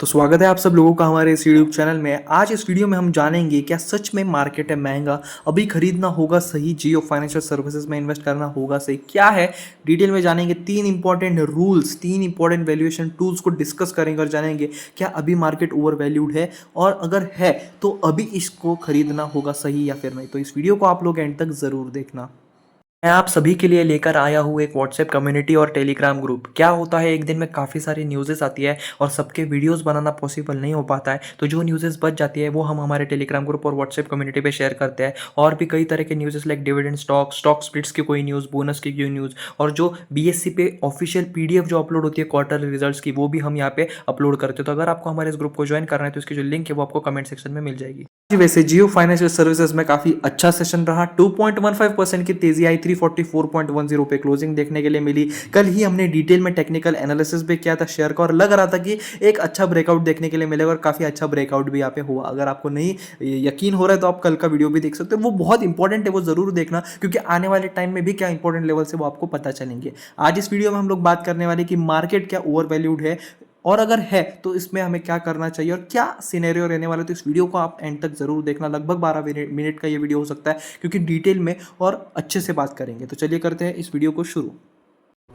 तो स्वागत है आप सब लोगों का हमारे इस यूट्यूब चैनल में। आज इस वीडियो में हम जानेंगे क्या सच में मार्केट है महंगा, अभी खरीदना होगा सही, जियो फाइनेंशियल सर्विसेज में इन्वेस्ट करना होगा सही, क्या है डिटेल में जानेंगे। तीन इंपॉर्टेंट रूल्स, तीन इंपॉर्टेंट वैल्यूएशन टूल्स को डिस्कस करेंगे और जानेंगे क्या अभी मार्केट ओवर वैल्यूड है, और अगर है तो अभी इसको खरीदना होगा सही या फिर नहीं। तो इस वीडियो को आप लोग एंड तक ज़रूर देखना। मैं आप सभी के लिए लेकर आया हूँ एक व्हाट्सएप कम्युनिटी और टेलीग्राम ग्रुप। क्या होता है, एक दिन में काफ़ी सारी न्यूज़ेस आती है और सबके वीडियोस बनाना पॉसिबल नहीं हो पाता है, तो जो न्यूज़ेस बच जाती है वो हम हमारे टेलीग्राम ग्रुप और व्हाट्सएप कम्युनिटी पे शेयर करते हैं। और भी कई तरह के न्यूज़ेस लाइक डिविडेंड स्टॉक स्प्लिट्स की कोई न्यूज़, बोनस की कोई न्यूज़, और जो बीएससी पे ऑफिशियल पीडीएफ जो अपलोड होती है क्वार्टरली रिजल्ट्स की, वो भी हम यहाँ पे अपलोड करते हैं। तो अगर आपको हमारे इस ग्रुप को ज्वाइन करना है तो इसकी जो लिंक है वो आपको कमेंट सेक्शन में मिल जाएगी जी। वैसे जियो फाइनेंशियल सर्विसेज में काफी अच्छा सेशन रहा। 2.15% की तेजी आई, 344.10 पे क्लोजिंग देखने के लिए मिली। कल ही हमने डिटेल में टेक्निकल एनालिसिस भी किया था शेयर का, और लग रहा था कि एक अच्छा ब्रेकआउट देखने के लिए मिलेगा, और काफी अच्छा ब्रेकआउट भी यहाँ पे हुआ। अगर आपको नहीं यकीन हो रहा है तो आप कल का वीडियो भी देख सकते हो, वो बहुत इंपॉर्टेंट है, वो जरूर देखना, क्योंकि आने वाले टाइम में भी क्या इंपॉर्टेंट लेवल से वो आपको पता चलेंगे। आज इस वीडियो में हम लोग बात करने वाले कि मार्केट क्या ओवर वैल्यूड है, और अगर है तो इसमें हमें क्या करना चाहिए और क्या सिनेरियो रहने वाला है। तो इस वीडियो को आप एंड तक जरूर देखना। लगभग 12 मिनट का ये वीडियो हो सकता है, क्योंकि डिटेल में और अच्छे से बात करेंगे। तो चलिए करते हैं इस वीडियो को शुरू।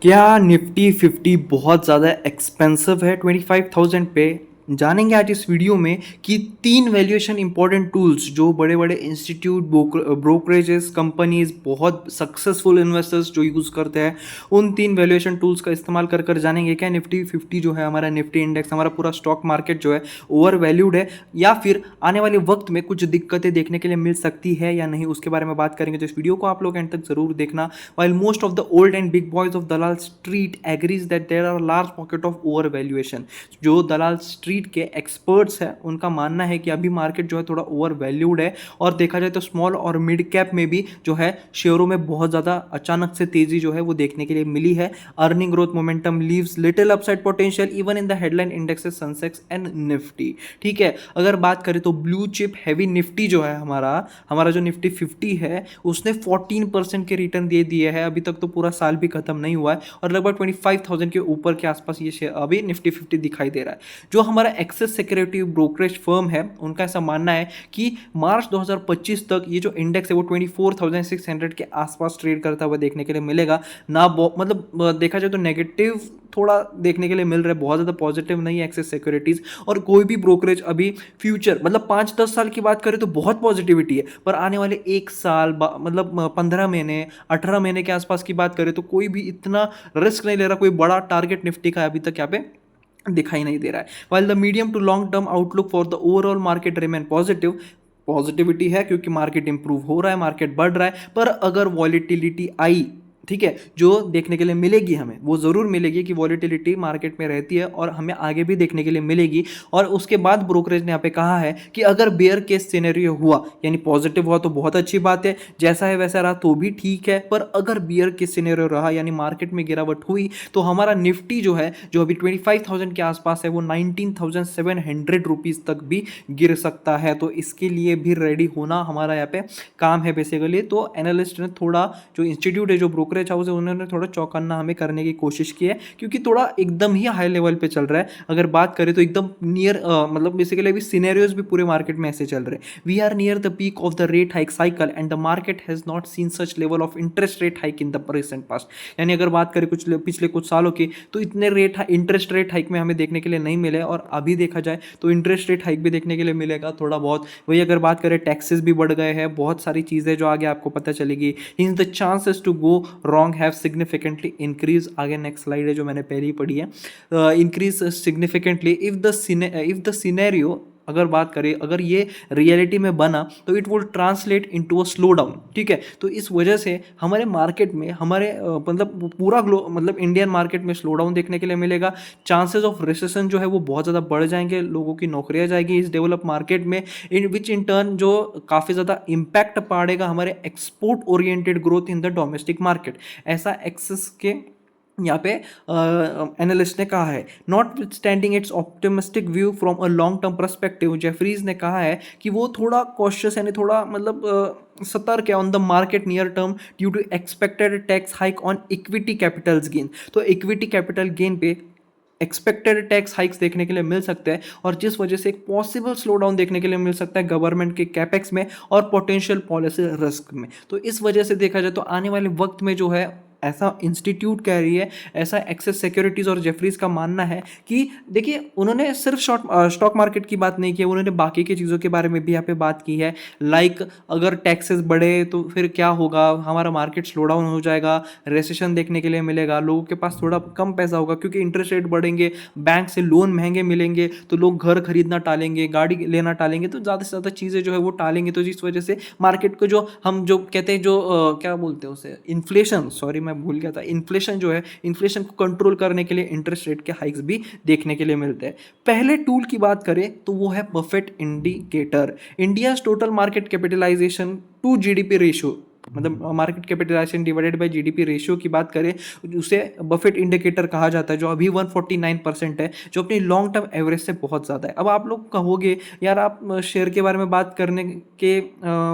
क्या निफ्टी 50 बहुत ज़्यादा एक्सपेंसिव है 25,000 पे? जानेंगे आज इस वीडियो में कि तीन वैल्यूएशन इंपॉर्टेंट टूल्स जो बड़े बड़े इंस्टीट्यूट, ब्रोकरेजेस, कंपनीज, बहुत सक्सेसफुल इन्वेस्टर्स जो यूज़ करते हैं, उन तीन वैल्यूएशन टूल्स का इस्तेमाल कर कर जानेंगे क्या निफ्टी 50 जो है, हमारा निफ्टी इंडेक्स, हमारा पूरा स्टॉक मार्केट जो है ओवर वैल्यूड है, या फिर आने वाले वक्त में कुछ दिक्कतें देखने के लिए मिल सकती है या नहीं, उसके बारे में बात करेंगे। तो इस वीडियो को आप लोग एंड तक जरूर देखना। While most of the old and big boys of Dalal Street agrees that there are large pocket of overvaluation, जो दलाल स्ट्रीट के एक्सपर्ट्स हैं उनका मानना है कि अभी मार्केट जो है थोड़ा ओवर वैल्यूड है, और देखा जाए तो स्मॉल और मिड कैप में भी जो है शेयरों में बहुत ज़्यादा अचानक से तेजी जो है वो देखने के लिए मिली है। Earning growth momentum leaves little upside potential even in the headline indexes Sensex and Nifty. ठीक है, अगर बात करें तो ब्लू चिप हैवी निफ्टी जो है, हमारा हमारा जो निफ्टी 50 है, उसने 14% के रिटर्न दे दिए हैं। अभी तक तो पूरा साल भी खत्म नहीं हुआ है, और लगभग 25,000 के ऊपर के आसपास ये शेयर अभी निफ्टी 50 दिखाई दे रहा है। जो हमारा एक्सेस सिक्योरिटी ब्रोकरेज फर्म है, उनका ऐसा मानना है कि मार्च 2025 तक ये जो इंडेक्स है वो 24,600 के आसपास ट्रेड करता हुआ देखने के लिए मिलेगा ना। मतलब देखा जाए तो नेगेटिव थोड़ा देखने के लिए मिल रहा है, बहुत ज़्यादा पॉजिटिव नहीं है एक्सेस सिक्योरिटीज़। और कोई भी ब्रोकरेज अभी फ्यूचर मतलब 5-10 साल की बात करें तो बहुत पॉजिटिविटी है, पर आने वाले एक साल मतलब 15 महीने 18 महीने के आसपास की बात करें तो कोई भी इतना रिस्क नहीं ले रहा। कोई बड़ा टारगेट निफ्टी का अभी तक यहाँ पे दिखाई नहीं दे रहा है। While the medium to long term outlook for the overall market remain positive, positivity है क्योंकि मार्केट इंप्रूव हो रहा है, मार्केट बढ़ रहा है। पर अगर वॉलिटिलिटी आई, ठीक है, जो देखने के लिए मिलेगी हमें, वो ज़रूर मिलेगी कि वॉलिटिलिटी मार्केट में रहती है और हमें आगे भी देखने के लिए मिलेगी। और उसके बाद ब्रोकरेज ने यहाँ पे कहा है कि अगर बेयर केस सिनेरियो हुआ, यानी पॉजिटिव हुआ तो बहुत अच्छी बात है, जैसा है वैसा रहा तो भी ठीक है, पर अगर बेयर केस सिनेरियो रहा यानी मार्केट में गिरावट हुई तो हमारा निफ्टी जो है, जो अभी 25,000 के आसपास है, वो 19,700 रुपीज़ तक भी गिर सकता है। तो इसके लिए भी रेडी होना हमारा यहाँ पे काम है बेसिकली। तो एनालिस्ट ने थोड़ा, जो इंस्टीट्यूट है, जो ब्रोकरेज हाउस है, उन्होंने थोड़ा चौकन्ना हमें करने की कोशिश की है, क्योंकि थोड़ा एकदम ही हाई लेवल पे चल रहा है। अगर बात करें तो एकदम नियर मतलब बेसिकली अभी सिनेरियोज भी पूरे मार्केट में ऐसे चल रहे हैं। We are near the peak of the rate hike cycle and the market has not seen such level of interest rate hike in the recent past. यानी अगर बात करें कुछ पिछले कुछ सालों की, तो इतने इंटरेस्ट रेट हाइक में हमें देखने के लिए नहीं मिले, और अभी देखा जाए तो इंटरेस्ट रेट हाइक भी देखने के लिए मिलेगा थोड़ा बहुत। वही अगर बात करें, टैक्सेस भी बढ़ गए हैं, बहुत सारी चीज़ें जो आगे आपको पता चलेगी। In the chances to go wrong have significantly increase. आगे नेक्स्ट स्लाइड है जो मैंने पहले ही पढ़ी है। Increase significantly if the scenario, अगर बात करें, अगर ये रियलिटी में बना तो it will translate into a slow down. ठीक है, तो इस वजह से हमारे मार्केट में, हमारे मतलब पूरा मतलब इंडियन मार्केट में स्लो डाउन देखने के लिए मिलेगा। चांसेस ऑफ रिसेशन जो है वो बहुत ज़्यादा बढ़ जाएंगे, लोगों की नौकरियां जाएगी इस डेवलप मार्केट में, इन विच इन टर्न जो काफ़ी ज़्यादा इम्पैक्ट पड़ेगा हमारे export oriented growth in the domestic market. ऐसा एक्सेस के यहाँ पे एनालिस्ट ने कहा है। Not standing it's optimistic view from a long term perspective, Jefferies ने कहा है कि वो थोड़ा कॉशियस, यानी थोड़ा मतलब सतर्क है on the market near term due to expected tax hike on equity capitals gain. तो इक्विटी कैपिटल गेन पे एक्सपेक्टेड टैक्स हाइक्स देखने के लिए मिल सकते हैं और जिस वजह से एक पॉसिबल स्लो डाउन देखने के लिए मिल सकता है गवर्नमेंट के कैपेक्स में और पोटेंशियल पॉलिसी रिस्क में। तो इस वजह से देखा जाए तो आने वाले वक्त में जो है ऐसा इंस्टीट्यूट कह रही है, ऐसा एक्सेस सिक्योरिटीज और जेफरीज का मानना है कि देखिए उन्होंने सिर्फ स्टॉक मार्केट की बात नहीं की, उन्होंने बाकी की चीज़ों के बारे में भी यहाँ पे बात की है। लाइक अगर टैक्सेस बढ़े तो फिर क्या होगा, हमारा मार्केट स्लो डाउन हो जाएगा, रेसेशन देखने के लिए मिलेगा, लोगों के पास थोड़ा कम पैसा होगा क्योंकि इंटरेस्ट रेट बढ़ेंगे, बैंक से लोन महंगे मिलेंगे तो लोग घर खरीदना टालेंगे, गाड़ी लेना टालेंगे, तो ज़्यादा से ज़्यादा चीज़ें जो है वो टालेंगे। तो जिस वजह से मार्केट को जो हम जो कहते हैं जो क्या बोलते हैं उसे इन्फ्लेशन, सॉरी मैं भूल गया था, इन्फ्लेशन जो है, इन्फ्लेशन को कंट्रोल करने के लिए इंटरेस्ट रेट के हाइक्स भी देखने के लिए मिलते हैं। पहले टूल की बात करें तो वो है Buffett indicator. India total market capitalisation to GDP ratio, मतलब market capitalisation divided by GDP ratio की बात करें, उसे बफेट इंडिकेटर कहा जाता है, जो अभी 149% है, जो अपनी लॉन्ग टर्म एवरेज से बहुत ज़्यादा है। अब आप लोग कहोगे यार आप शेयर के बारे में बात करने के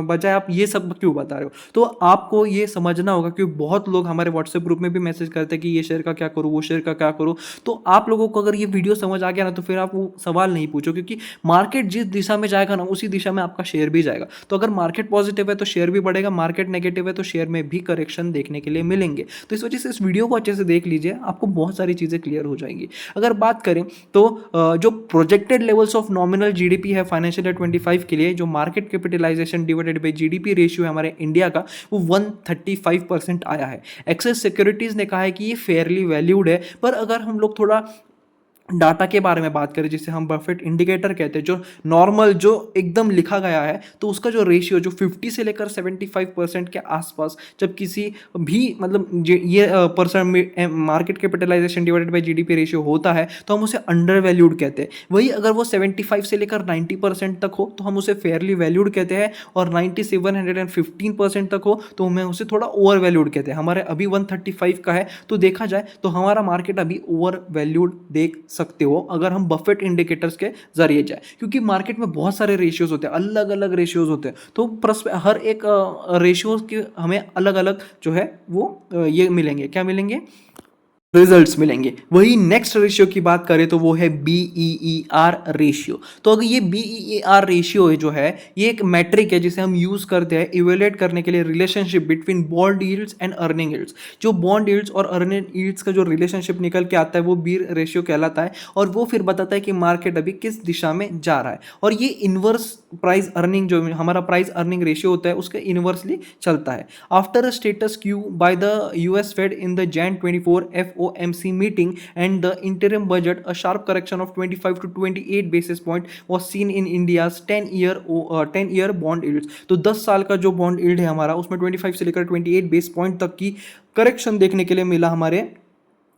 बजाय आप ये सब क्यों बता रहे हो, तो आपको ये समझना होगा क्योंकि बहुत लोग हमारे व्हाट्सएप ग्रुप में भी मैसेज करते हैं कि ये शेयर का क्या करूँ, वो शेयर का क्या करूँ। तो आप लोगों को अगर ये वीडियो समझ आ गया ना तो फिर आप वो सवाल नहीं पूछो, क्योंकि मार्केट जिस दिशा में जाएगा ना उसी दिशा में आपका शेयर भी जाएगा। तो अगर मार्केट पॉजिटिव है तो शेयर भी बढ़ेगा, मार्केट नेगेटिव है तो शेयर में भी करेक्शन देखने के लिए मिलेंगे। तो इस वजह से इस वीडियो को अच्छे से देख लीजिए, आपको बहुत सारी चीज़ें क्लियर हो जाएंगी। अगर बात करें तो जो projected levels of nominal GDP है फाइनेंशियल ईयर 25 के लिए, जो market capitalisation divided by GDP ratio है हमारे इंडिया का, वो 135% आया है। एक्सेस सिक्योरिटीज ने कहा है कि ये फेयरली वैल्यूड है, पर अगर हम लोग थोड़ा डाटा के बारे में बात करें जिसे हम बफेट इंडिकेटर कहते हैं, जो नॉर्मल जो एकदम लिखा गया है, तो उसका जो रेशियो जो 50 से लेकर 75% के आसपास जब किसी भी मतलब ये percent market capitalisation divided by GDP ratio होता है तो हम उसे अंडर वैल्यूड कहते हैं। वही अगर वो 75 से लेकर 90% तक हो तो हम उसे फेयरली वैल्यूड कहते हैं, और 9715% तक हो तो हमें उसे थोड़ा ओवर वैल्यूड कहते हैं। हमारे अभी 135 का है तो देखा जाए तो हमारा मार्केट अभी ओवर वैल्यूड देख सकते हो अगर हम बफेट इंडिकेटर्स के जरिए जाए, क्योंकि मार्केट में बहुत सारे रेशियोज होते हैं, अलग अलग रेशियोज होते हैं, तो हर एक रेशियोज के हमें अलग अलग जो है वो ये मिलेंगे, क्या मिलेंगे, रिजल्ट्स मिलेंगे। वही नेक्स्ट रेशियो की बात करें तो वो है BEER रेशियो। तो अगर ये BEER रेशियो है जो है, ये एक मैट्रिक है जिसे हम यूज करते हैं इवेल्युएट करने के लिए relationship between bond yields and earning yields. जो बॉन्ड यील्ड्स और अर्निंग यील्ड्स का जो रिलेशनशिप निकल के आता है वो बी रेशियो कहलाता है, और वो फिर बताता है कि मार्केट अभी किस दिशा में जा रहा है। और ये इनवर्स प्राइस अर्निंग, जो हमारा प्राइस अर्निंग रेशियो होता है, उसके इनवर्सली चलता है। After a status Q by the US Fed in the Jan 24 FOMC meeting and the interim budget, a sharp correction of 25 to 28 basis point was seen in India's 10-year bond yields। तो 10 साल का जो bond yield है हमारा, उसमें 25 से लेकर 28 base point तक की करेक्शन देखने के लिए मिला हमारे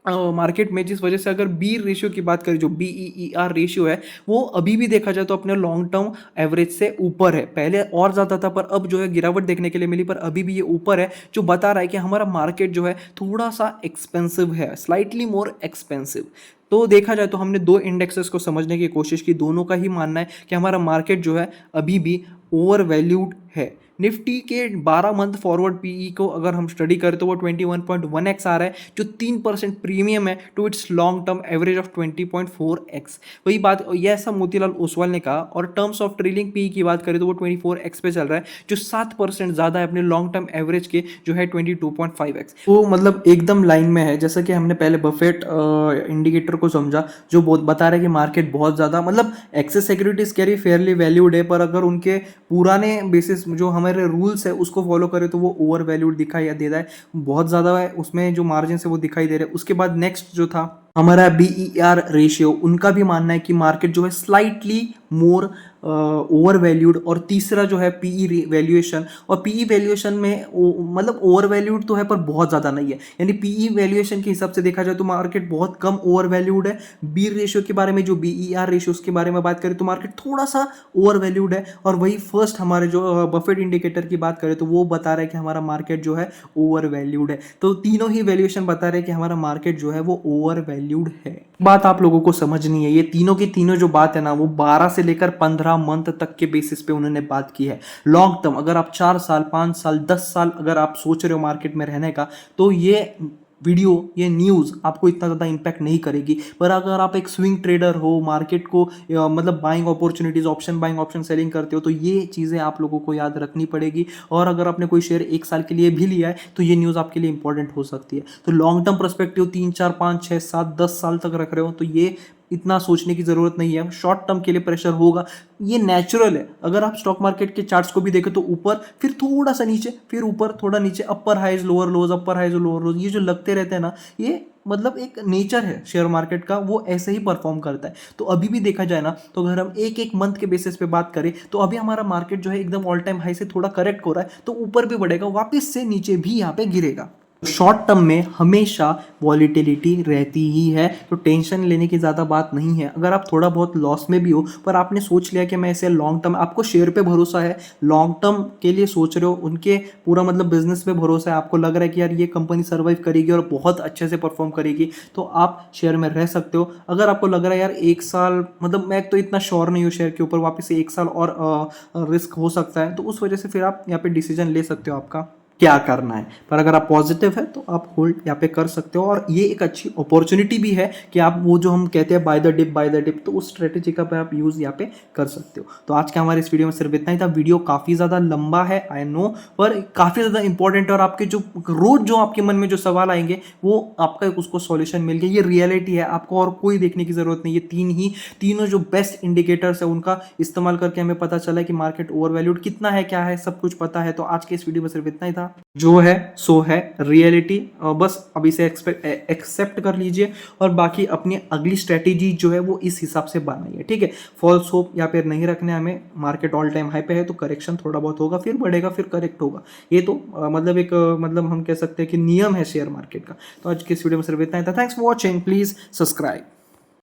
मार्केट में। जिस वजह से अगर बी रेशियो की बात करें, जो BEER रेशियो है, वो अभी भी देखा जाए तो अपने लॉन्ग टर्म एवरेज से ऊपर है। पहले और ज़्यादा था पर अब जो है गिरावट देखने के लिए मिली, पर अभी भी ये ऊपर है, जो बता रहा है कि हमारा मार्केट जो है थोड़ा सा एक्सपेंसिव है, स्लाइटली मोर एक्सपेंसिव। तो देखा जाए तो हमने दो इंडेक्सेस को समझने की कोशिश की, दोनों का ही मानना है कि हमारा मार्केट जो है अभी भी ओवर वैल्यूड है। निफ्टी के 12 मंथ फॉरवर्ड पीई को अगर हम स्टडी करें तो वो 21.1x आ रहा है, जो 3% प्रीमियम है to its long term average of 20.4x। वही बात ये ऐसा मोतीलाल ओसवाल ने कहा। और टर्म्स ऑफ ट्रेलिंग पीई की बात करें तो वो 24x पे चल रहा है, जो 7% ज़्यादा है अपने लॉन्ग टर्म एवरेज के, जो है 22.5x। वो मतलब एकदम लाइन में है, जैसा कि हमने पहले बफेट इंडिकेटर को समझा, जो बहुत बता रहा है कि मार्केट बहुत ज़्यादा मतलब excess securities carry fairly valued है, पर अगर उनके पुराने बेसिस जो हमारे रूल्स है उसको फॉलो करें तो वो ओवर वैल्यूड दिखाई दे रहा है, बहुत ज़्यादा है, उसमें जो मार्जिन है वो दिखाई दे रहा है। उसके बाद नेक्स्ट जो था हमारा BER रेशियो, उनका भी मानना है कि मार्केट जो है स्लाइटली मोर ओवर वैल्यूड। और तीसरा जो है PE वैल्यूएशन, और PE वैल्यूएशन में मतलब ओवर वैल्यूड तो है पर बहुत ज़्यादा नहीं है, यानी PE वैल्यूएशन के हिसाब से देखा जाए तो मार्केट बहुत कम ओवर वैल्यूड है। बी रेशियो के बारे में, जो BER रेशियो उसके बारे में बात करें तो मार्केट थोड़ा सा ओवर वैल्यूड है। और वही फर्स्ट हमारे जो बफेट इंडिकेटर की बात करें तो वो बता रहा है कि हमारा मार्केट जो है ओवर वैल्यूड है। तो तीनों ही वैल्यूएशन बता रहे हैं कि हमारा मार्केट जो है वो ओवर वैल्यूड है। बात आप लोगों को समझनी है, ये तीनों की तीनों जो बात है ना, वो 12 से लेकर 15 मंथ तक के बेसिस पे उन्होंने बात की है। लॉन्ग टर्म अगर आप 4 साल 5 साल 10 साल अगर आप सोच रहे हो मार्केट में रहने का, तो ये वीडियो, ये न्यूज़ आपको इतना ज़्यादा इम्पैक्ट नहीं करेगी। पर अगर आप एक स्विंग ट्रेडर हो, मार्केट को मतलब buying opportunities, option buying, option selling करते हो, तो ये चीज़ें आप लोगों को याद रखनी पड़ेगी। और अगर आपने कोई शेयर 1 साल के लिए भी लिया है तो ये न्यूज़ आपके लिए इंपॉर्टेंट हो सकती है। तो लॉन्ग टर्म पर्सपेक्टिव 3, 4, 5, 6, 7, 10 साल तक रख रहे हो तो ये इतना सोचने की ज़रूरत नहीं है। शॉर्ट टर्म के लिए प्रेशर होगा, ये नेचुरल है। अगर आप स्टॉक मार्केट के चार्ट्स को भी देखें तो ऊपर, फिर थोड़ा सा नीचे, फिर ऊपर, थोड़ा नीचे, अपर हाइज लोअर लोज, अपर हाइज लोअर लोज, ये जो लगते रहते हैं ना, ये मतलब एक नेचर है शेयर मार्केट का, वो ऐसे ही परफॉर्म करता है। तो अभी भी देखा जाए ना, तो अगर हम एक एक मंथ के बेसिस पे बात करें तो अभी हमारा मार्केट जो है एकदम ऑल टाइम हाई से थोड़ा करेक्ट हो रहा है, तो ऊपर भी बढ़ेगा, वापस से नीचे भी यहाँ पे गिरेगा। शॉर्ट टर्म में हमेशा वॉलीटिलिटी रहती ही है, तो टेंशन लेने की ज़्यादा बात नहीं है। अगर आप थोड़ा बहुत लॉस में भी हो, पर आपने सोच लिया कि मैं इसे लॉन्ग टर्म, आपको शेयर पे भरोसा है, लॉन्ग टर्म के लिए सोच रहे हो, उनके पूरा मतलब बिजनेस पे भरोसा है, आपको लग रहा है कि यार ये कंपनी सर्वाइव करेगी और बहुत अच्छे से परफॉर्म करेगी, तो आप शेयर में रह सकते हो। अगर आपको लग रहा है यार 1 साल, मतलब मैं तो इतना श्योर नहीं हूँ शेयर के ऊपर, वापस से 1 साल और रिस्क हो सकता है, तो उस वजह से फिर आप यहाँ पे डिसीजन ले सकते हो आपका क्या करना है। पर अगर आप पॉजिटिव है तो आप होल्ड यहाँ पे कर सकते हो, और ये एक अच्छी अपॉर्चुनिटी भी है कि आप वो जो हम कहते हैं buy the dip, buy the dip, तो उस स्ट्रेटेजी का आप यूज़ यहाँ पे कर सकते हो। तो आज के हमारे इस वीडियो में सिर्फ इतना ही था। वीडियो काफ़ी ज़्यादा लंबा है, आई नो, पर काफ़ी ज़्यादा इंपॉर्टेंट है, और आपके जो रोज़ जो आपके मन में जो सवाल आएंगे वो आपका एक उसको सॉल्यूशन मिल गया। ये रियलिटी है, आपको और कोई देखने की ज़रूरत नहीं। ये तीनों जो बेस्ट इंडिकेटर्स है उनका इस्तेमाल करके हमें पता चला कि मार्केट ओवर वैल्यूड कितना है, क्या है, सब कुछ पता है। तो आज के इस वीडियो में सिर्फ इतना ही था। जो है सो है, रियलिटी, बस अब इसे एक्सेप्ट कर लीजिए, और बाकी अपनी अगली स्ट्रेटेजी जो है वो इस हिसाब से बनाइए, ठीक है। फॉल्स होप या फिर नहीं रखने हमें। मार्केट ऑल टाइम हाई पे है तो करेक्शन थोड़ा बहुत होगा, फिर बढ़ेगा, फिर करेक्ट होगा। ये तो मतलब एक मतलब हम कह सकते हैं कि नियम है शेयर मार्केट का। तो आज के इस वीडियो में सिर्फ इतना ही था। Thanks for watching, please subscribe.